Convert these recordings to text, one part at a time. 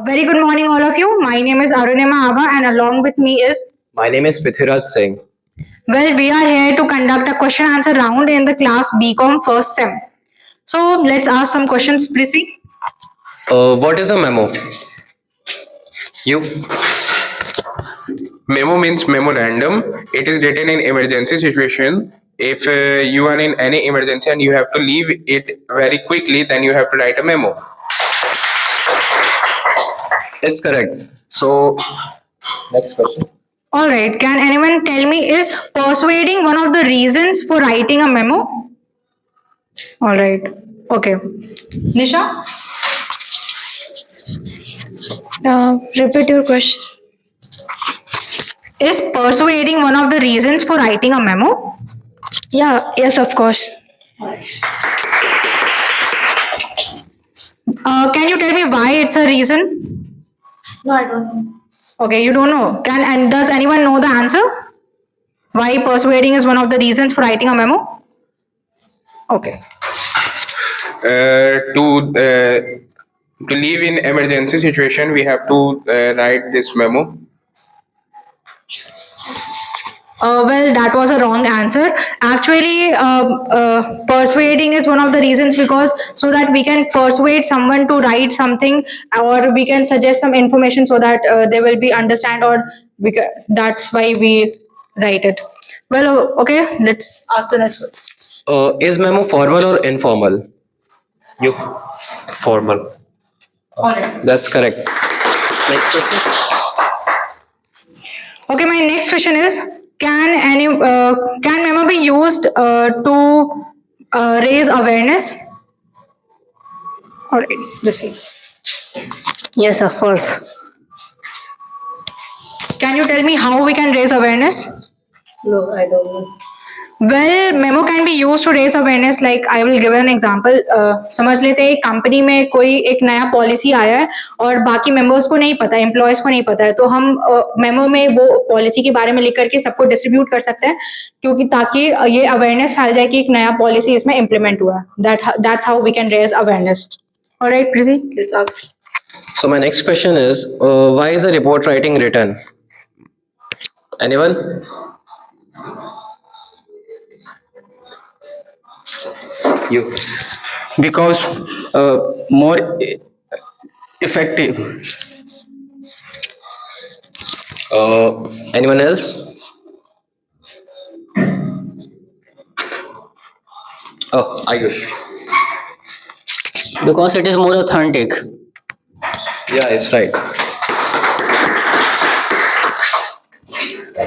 Very good morning, all of you. My name is Arunima Abha, and along with me is. My name is Prithviraj Singh. Well, we are here to conduct a question answer round in the class BCom first sem. So let's ask some questions, Prithvi. What is a memo? You? Memo means memorandum. It is written in emergency situation. If you are in any emergency and you have to leave it very quickly, then you have to write a memo. Is correct. So, next question. All right. Can anyone tell me, is persuading one of the reasons for writing a memo? All right. Okay. Nisha? Repeat your question. Is persuading one of the reasons for writing a memo? Yeah, yes, of course. Can you tell me why it's a reason? No, I don't know. Okay, you don't know. Does anyone know the answer? Why persuading is one of the reasons for writing a memo? Okay. To leave in emergency situation, we have to write this memo. Well, that was a wrong answer. Actually, persuading is one of the reasons because so that we can persuade someone to write something, or we can suggest some information so that they will be understand, or that's why we write it. Well, okay, let's ask the next one. Is memo formal or informal? You? Formal. All right. That's correct. Next question. Okay, my next question is: can memo be used to raise awareness? All right, let's see. Yes, of course. Can you tell me how we can raise awareness? No, I don't know. Well, memo can be used to raise awareness. Like I will give an example. समझ लेते हैं एक company में कोई एक नया policy आया है और बाकी मेंबर्स को नहीं पता है, एम्प्लॉयज को नहीं पता है, तो हम मेमो में वो पॉलिसी के बारे में लिख करके सबको डिस्ट्रीब्यूट कर सकते हैं, क्योंकि ताकि ये अवेयरनेस फैल जाए कि एक नया पॉलिसी इसमें इम्प्लीमेंट हुआ है. That's how we can raise awareness. All right, Prithvi, let's ask. So my next question is, why is a report writing written? Anyone? You? Because more effective. Anyone else? Oh, Ayush. Because it is more authentic. Yeah, it's right.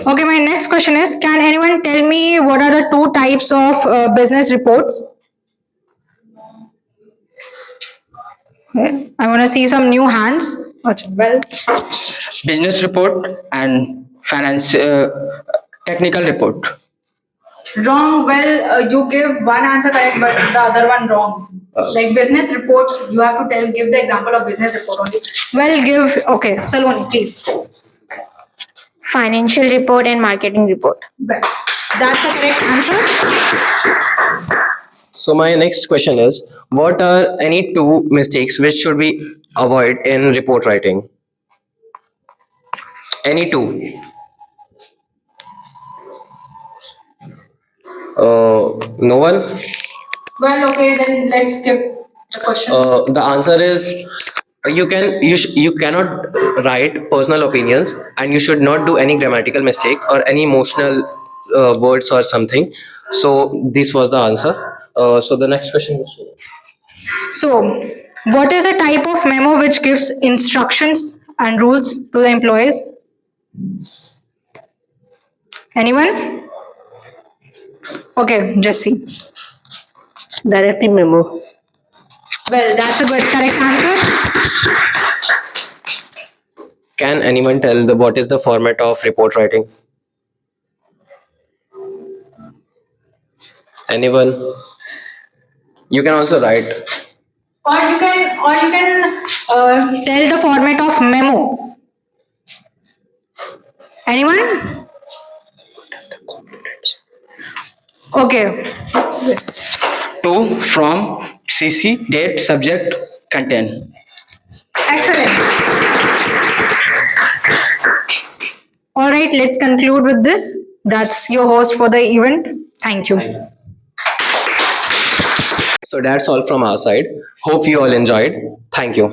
Okay, my next question is: can anyone tell me what are the two types of business reports? Okay, I want to see some new hands. Okay, well, Business report and finance technical report. wrong. Well, you give one answer correct, but the other one wrong. Like business report, you have to give the example of business report only. Well, give. Okay, Saloni, please. Financial report and marketing report. Well, that's a correct answer. So my next question is, what are any two mistakes which should we avoid in report writing? Any two? No one? Well, okay, then let's skip the question. The answer is you cannot write personal opinions, and you should not do any grammatical mistake or any emotional words or something. So this was the answer. So the next question was. So, what is a type of memo which gives instructions and rules to the employees? Anyone? Okay, Jesse. Directive memo. Well, that's a good correct answer. Can anyone tell what is the format of report writing? Anyone? You can also write. Or you can tell the format of memo. Anyone? Okay. To, from, CC, date, subject, content. Excellent. All right, let's conclude with this. That's your host for the event. Thank you. So that's all from our side. Hope you all enjoyed. Thank you.